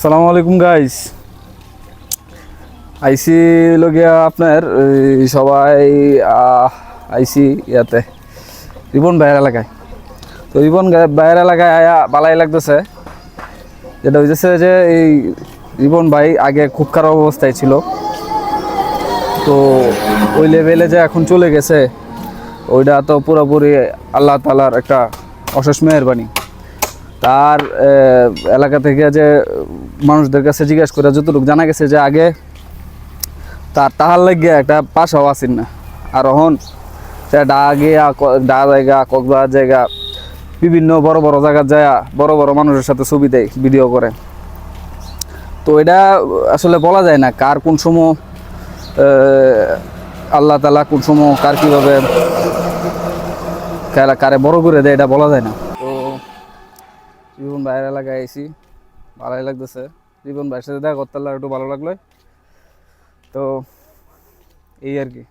আসসালামু আলাইকুম গাইস। আইসি লগিয়া আপনার সবাই আইসি ইয়াতে রিবন ভাইয়ের এলাকায়। তো রিবন ভাইয়ের এলাকায় আয়া বালাই লাগতেছে। যেটা হইতেছে যে এই রিবন ভাই আগে খুব খারাপ অবস্থায় ছিল, তো ওই লেভেলে যে এখন চলে গেছে ওইটা তো পুরোপুরি আল্লাহ তাআলার একটা অশেষ মেহেরবানি। তার এলাকা থেকে যে মানুষদের কাছে জিজ্ঞেস করে যতটুকু জানা গেছে যে আগে তাহার লাগিয়ে একটা পাশাও আসেন না, আর এখন সে ডা জায়গা কক্সবাজার জায়গা বিভিন্ন বড় বড় জায়গার যায় বড় বড় মানুষের সাথে ছবি দেয়, ভিডিও করে। তো এটা আসলে বলা যায় না কার কোন সময় আল্লাহ তাআলা কোন সময় কার কীভাবে কারে বড় করে দেয় এটা বলা যায় না। তো রিবন ভাইয়ের এলাকায় আইসি, ভালোই লাগতেছে। রিবন ভাইয়ের সাথে দেখা করতে একটু ভালো লাগলো। তো এই আর কি।